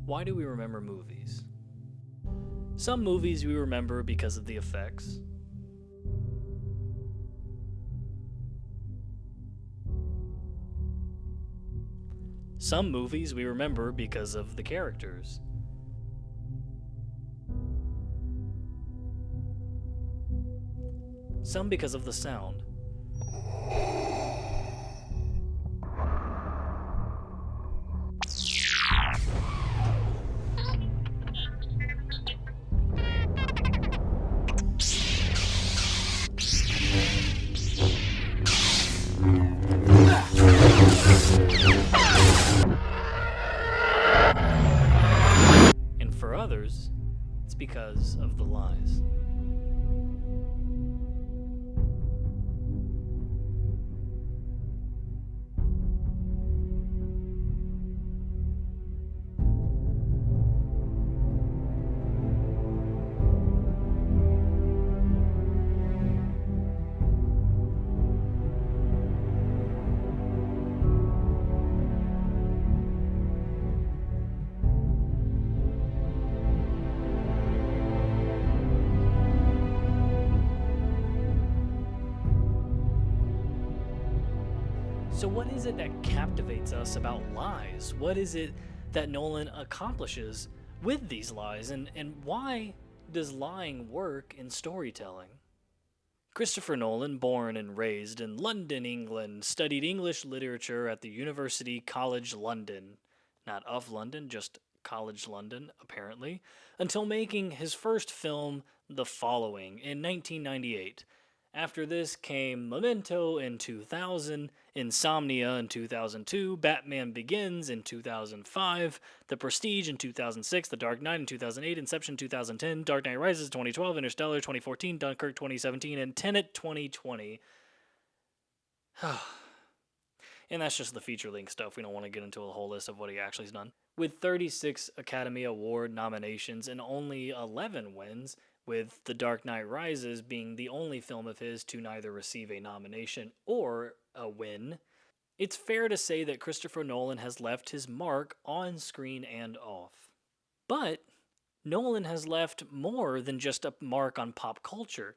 Why do we remember movies? Some movies we remember because of the effects. Some movies we remember because of the characters. Some because of the sound. And for others, it's because of the lies. So what is it that captivates us about lies? What is it that Nolan accomplishes with these lies? And why does lying work in storytelling? Christopher Nolan, born and raised in London, England, studied English literature at the University College London. Not of London, just College London, apparently, until making his first film, The Following, in 1998. After this came Memento in 2000, Insomnia in 2002, Batman Begins in 2005, The Prestige in 2006, The Dark Knight in 2008, Inception 2010, Dark Knight Rises 2012, Interstellar 2014, Dunkirk 2017, and Tenet 2020. And that's just the feature-length stuff. We don't want to get into a whole list of what he actually has done. With 36 Academy Award nominations and only 11 wins, with The Dark Knight Rises being the only film of his to neither receive a nomination or a win, it's fair to say that Christopher Nolan has left his mark on screen and off. But Nolan has left more than just a mark on pop culture.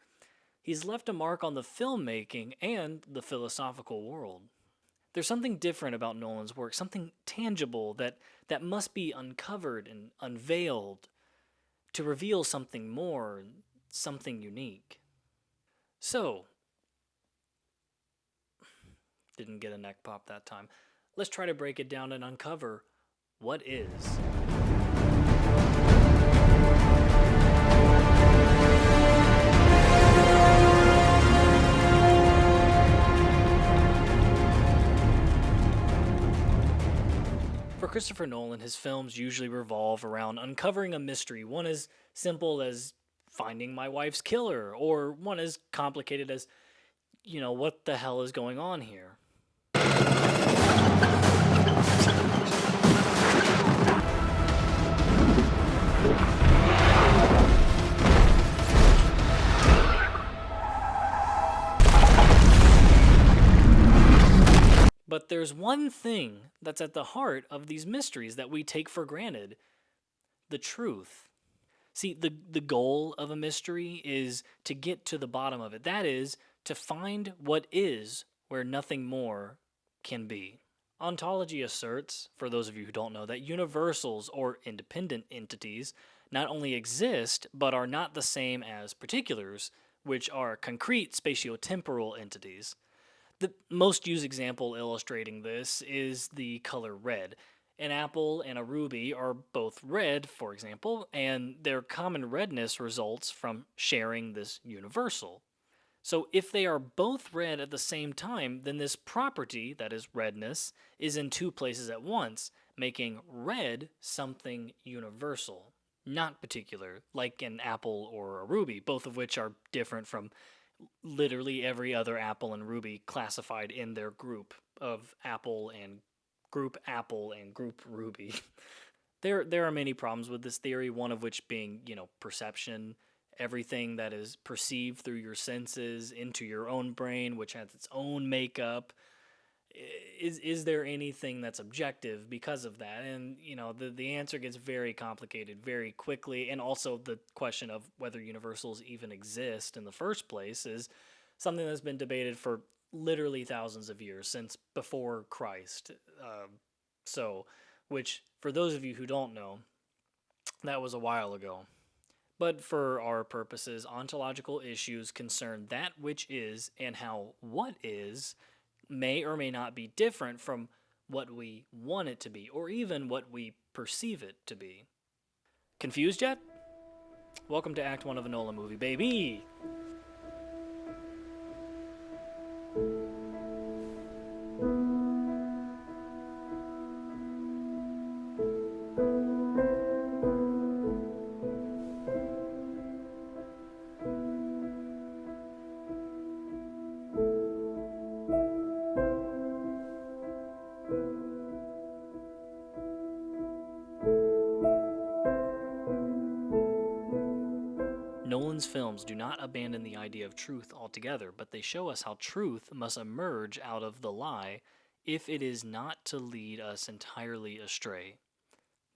He's left a mark on the filmmaking and the philosophical world. There's something different about Nolan's work, something tangible that must be uncovered and unveiled to reveal something more, something unique. So, didn't get a neck pop that time. Let's try to break it down and uncover what is. For Christopher Nolan, his films usually revolve around uncovering a mystery, one as simple as finding my wife's killer, or one as complicated as, what the hell is going on here? But there's one thing that's at the heart of these mysteries that we take for granted: the truth. See, the goal of a mystery is to get to the bottom of it. That is, to find what is where nothing more can be. Ontology asserts, for those of you who don't know, that universals or independent entities not only exist, but are not the same as particulars, which are concrete spatiotemporal entities. The most used example illustrating this is the color red. An apple and a ruby are both red, for example, and their common redness results from sharing this universal. So if they are both red at the same time, then this property, that is redness, is in two places at once, making red something universal, not particular, like an apple or a ruby, both of which are different from literally every other apple and ruby classified in their group of apple and group ruby. There are many problems with this theory, one of which being, perception, everything that is perceived through your senses into your own brain, which has its own makeup. is there anything that's objective because of that? And, the answer gets very complicated very quickly. And also the question of whether universals even exist in the first place is something that's been debated for literally thousands of years, since before Christ. Which, for those of you who don't know, that was a while ago. But for our purposes, ontological issues concern that which is and how what is may or may not be different from what we want it to be, or even what we perceive it to be. Confused yet? Welcome to Act 1 of a Nolan movie, baby! Nolan's films do not abandon the idea of truth altogether, but they show us how truth must emerge out of the lie if it is not to lead us entirely astray.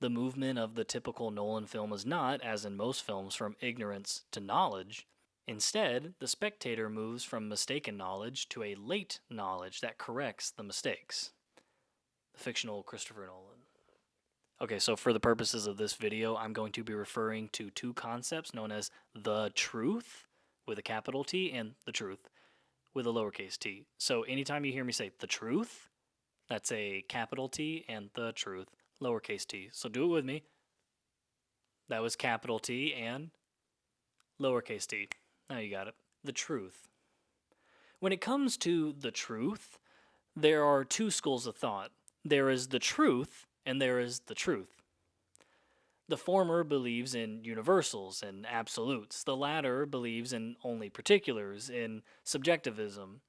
The movement of the typical Nolan film is not, as in most films, from ignorance to knowledge. Instead, the spectator moves from mistaken knowledge to a late knowledge that corrects the mistakes. The fictional Christopher Nolan. Okay, so for the purposes of this video, I'm going to be referring to two concepts known as the truth, with a capital T, and the truth, with a lowercase t. So anytime you hear me say the truth, that's a capital T, and the truth, lowercase t. So do it with me. That was capital T and lowercase t. Now you got it. The truth. When it comes to the truth, there are two schools of thought. There is the truth, and there is the truth. The former believes in universals and absolutes. The latter believes in only particulars, in subjectivism.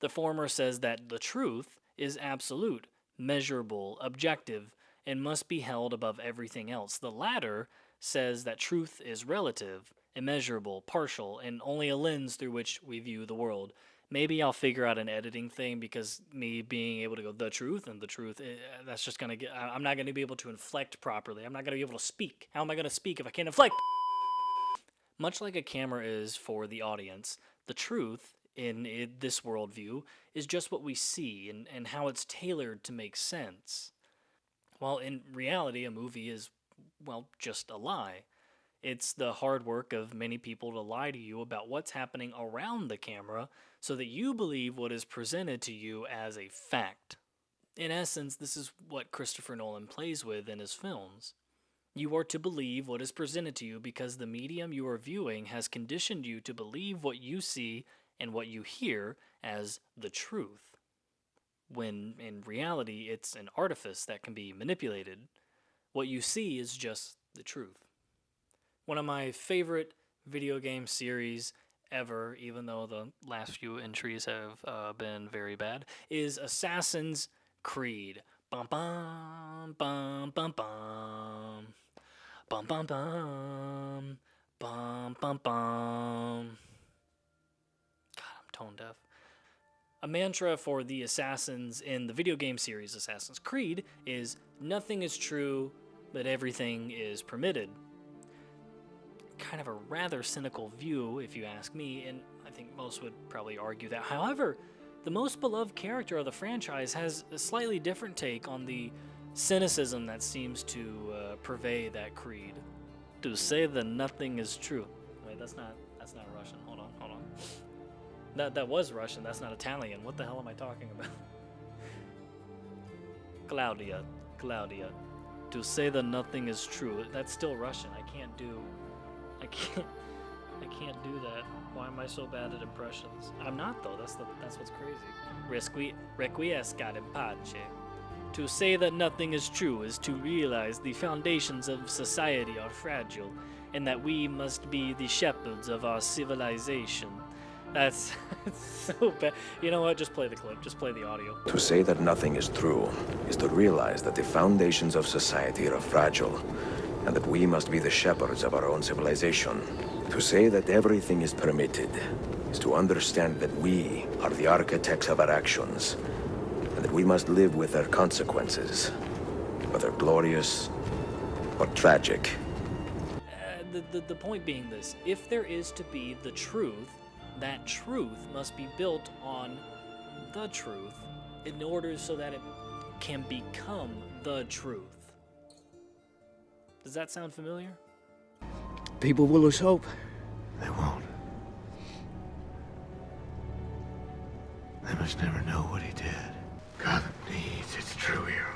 The former says that the truth is absolute, measurable, objective, and must be held above everything else. The latter says that truth is relative, immeasurable, partial, and only a lens through which we view the world. Maybe I'll figure out an editing thing, because me being able to go the truth and the truth, that's just going to get, I'm not going to be able to inflect properly. I'm not going to be able to speak. How am I going to speak if I can't inflect? Much like a camera is for the audience, the truth in this worldview is just what we see and how it's tailored to make sense. While in reality, a movie is, well, just a lie. It's the hard work of many people to lie to you about what's happening around the camera so that you believe what is presented to you as a fact. In essence, this is what Christopher Nolan plays with in his films. You are to believe what is presented to you because the medium you are viewing has conditioned you to believe what you see and what you hear as the truth, when in reality it's an artifice that can be manipulated. What you see is just the truth. One of my favorite video game series ever, even though the last few entries have been very bad, is Assassin's Creed. Bum bum bum bum bum bum bum bum bum bum bum. God, I'm tone deaf. A mantra for the assassins in the video game series Assassin's Creed is nothing is true, but everything is permitted. Kind of a rather cynical view, if you ask me, and I think most would probably argue that. However, the most beloved character of the franchise has a slightly different take on the cynicism that seems to pervade that creed. To say that nothing is true. Wait, that's not Russian. Hold on. That was Russian. That's not Italian. What the hell am I talking about? Claudia. To say that nothing is true. That's still Russian. I can't do that. Why am I so bad at impressions? I'm not, though. That's what's crazy. Requiescat in pace. To say that nothing is true is to realize the foundations of society are fragile, and that we must be the shepherds of our civilization. That's so bad. You know what? Just play the clip. Just play the audio. To say that nothing is true is to realize that the foundations of society are fragile, and that we must be the shepherds of our own civilization. To say that everything is permitted is to understand that we are the architects of our actions, and and that we must live with their consequences, whether glorious or tragic. The point being this: if there is to be the truth, that truth must be built on the truth in order so that it can become the truth. Does that sound familiar? People will lose hope. They won't. They must never know what he did. Gotham needs its true hero.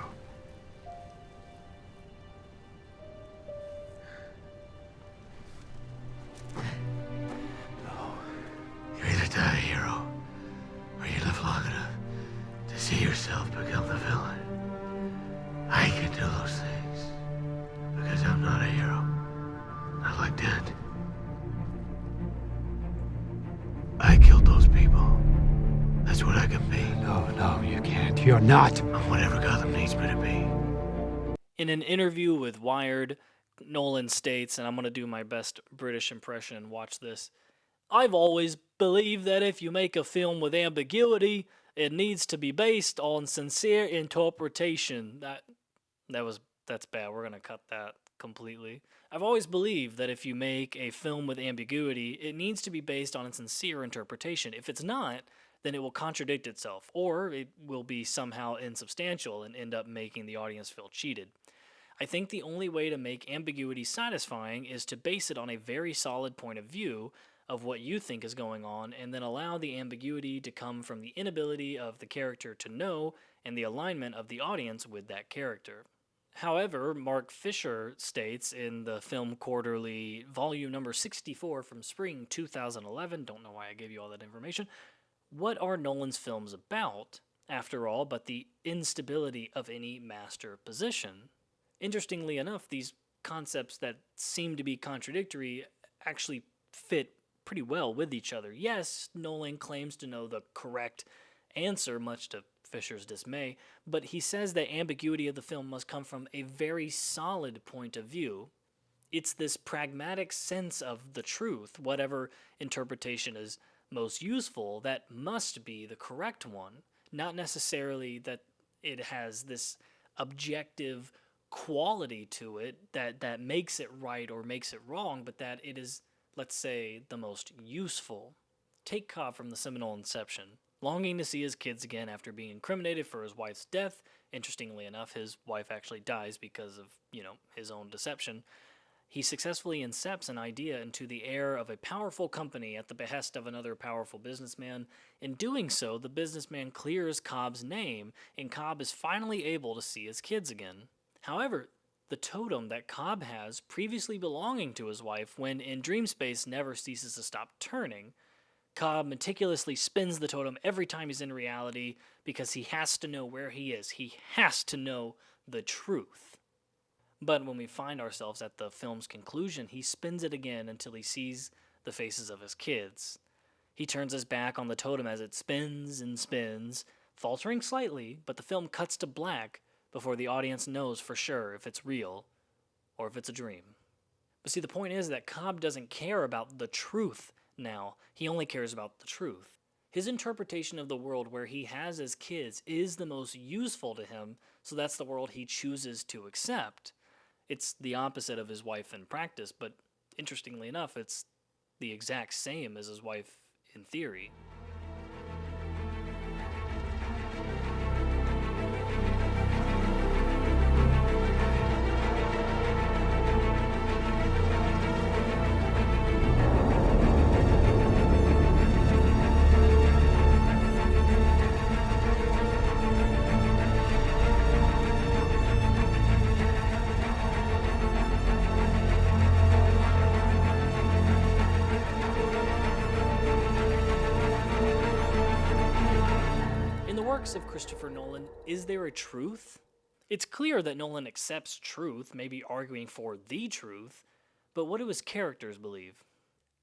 You either die a hero, or you live long enough to see yourself become the villain. I can do those things, because I'm not a hero. Not like Dent. I killed those people. That's what I can be. No, you can't. You're not. I'm whatever Gotham needs me to be. In an interview with Wired, Nolan states, and I'm going to do my best British impression and watch this, "I've always believed that if you make a film with ambiguity, it needs to be based on sincere interpretation." That's bad. We're going to cut that completely. "I've always believed that if you make a film with ambiguity, it needs to be based on a sincere interpretation. If it's not, then it will contradict itself, or it will be somehow insubstantial and end up making the audience feel cheated. I think the only way to make ambiguity satisfying is to base it on a very solid point of view of what you think is going on, and then allow the ambiguity to come from the inability of the character to know and the alignment of the audience with that character." However, Mark Fisher states in the Film Quarterly, volume number 64 from spring 2011, don't know why I gave you all that information, what are Nolan's films about, after all, but the instability of any master position? Interestingly enough, these concepts that seem to be contradictory actually fit pretty well with each other. Yes, Nolan claims to know the correct answer, much to Fisher's dismay, but he says that ambiguity of the film must come from a very solid point of view. It's this pragmatic sense of the truth, whatever interpretation is most useful, that must be the correct one, not necessarily that it has this objective quality to it that makes it right or makes it wrong, but that it is, let's say, the most useful. Take Cobb from the seminal Inception. Longing to see his kids again after being incriminated for his wife's death. Interestingly enough, his wife actually dies because of, his own deception. He successfully incepts an idea into the air of a powerful company at the behest of another powerful businessman. In doing so, the businessman clears Cobb's name, and Cobb is finally able to see his kids again. However, the totem that Cobb has, previously belonging to his wife, when in dream space never ceases to stop turning. Cobb meticulously spins the totem every time he's in reality because he has to know where he is. He has to know the truth. But when we find ourselves at the film's conclusion, he spins it again until he sees the faces of his kids. He turns his back on the totem as it spins and spins, faltering slightly, but the film cuts to black before the audience knows for sure if it's real or if it's a dream. But see, the point is that Cobb doesn't care about the truth now. He only cares about the truth. His interpretation of the world where he has his kids is the most useful to him, so that's the world he chooses to accept. It's the opposite of his wife in practice, but interestingly enough, it's the exact same as his wife in theory. Of Christopher Nolan, is there a truth? It's clear that Nolan accepts truth, maybe arguing for the truth, but what do his characters believe?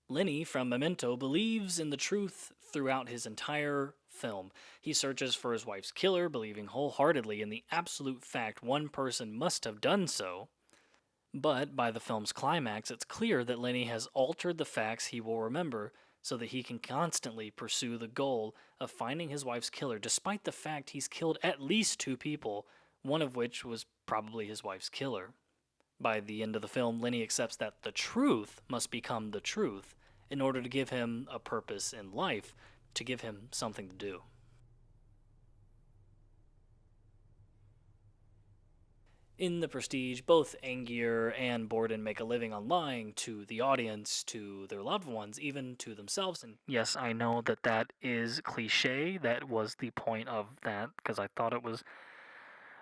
Lenny from Memento believes in the truth throughout his entire film. He searches for his wife's killer, believing wholeheartedly in the absolute fact one person must have done so. But by the film's climax, it's clear that Lenny has altered the facts he will remember so that he can constantly pursue the goal of finding his wife's killer, despite the fact he's killed at least 2 people, one of which was probably his wife's killer. By the end of the film, Lenny accepts that the truth must become the truth in order to give him a purpose in life, to give him something to do. In The Prestige, both Angier and Borden make a living on lying to the audience, to their loved ones, even to themselves. And yes, I know that that is cliche. That was the point of that, because I thought it was...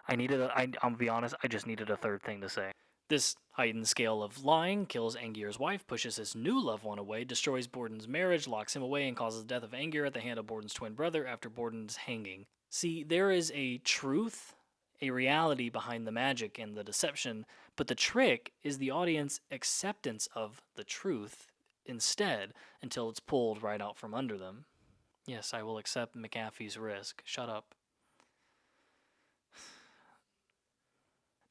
I'll be honest, I just needed a third thing to say. This heightened scale of lying kills Angier's wife, pushes his new loved one away, destroys Borden's marriage, locks him away, and causes the death of Angier at the hand of Borden's twin brother after Borden's hanging. See, there is a truth, a reality behind the magic and the deception, but the trick is the audience acceptance of the truth instead, until it's pulled right out from under them. Yes, I will accept McAfee's risk. Shut up.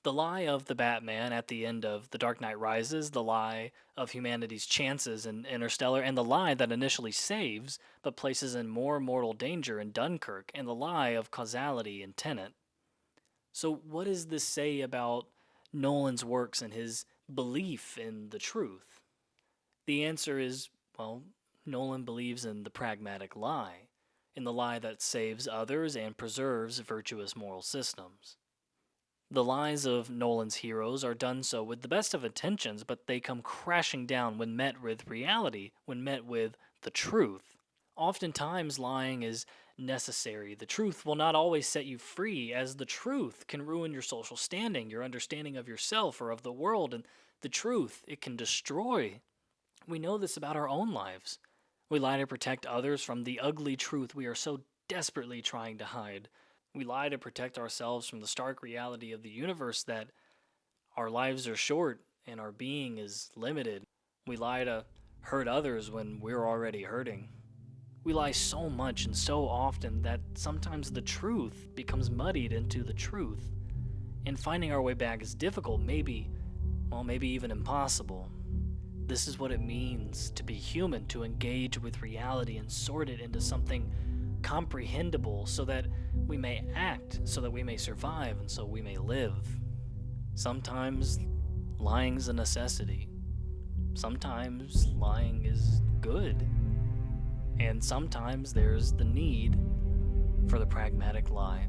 The lie of the Batman at the end of The Dark Knight Rises, the lie of humanity's chances in Interstellar, and the lie that initially saves but places in more mortal danger in Dunkirk, and the lie of causality in Tenet. So what does this say about Nolan's works and his belief in the truth? The answer is, well, Nolan believes in the pragmatic lie, in the lie that saves others and preserves virtuous moral systems. The lies of Nolan's heroes are done so with the best of intentions, but they come crashing down when met with reality, when met with the truth. Oftentimes, lying is necessary. The truth will not always set you free, as the truth can ruin your social standing, your understanding of yourself or of the world, and the truth, it can destroy. We know this about our own lives. We lie to protect others from the ugly truth we are so desperately trying to hide. We lie to protect ourselves from the stark reality of the universe that our lives are short and our being is limited. We lie to hurt others when we're already hurting. We lie so much and so often that sometimes the truth becomes muddied into the truth. And finding our way back is difficult, maybe even impossible. This is what it means to be human, to engage with reality and sort it into something comprehensible so that we may act, so that we may survive, and so we may live. Sometimes lying's a necessity. Sometimes lying is good. And sometimes there's the need for the pragmatic lie.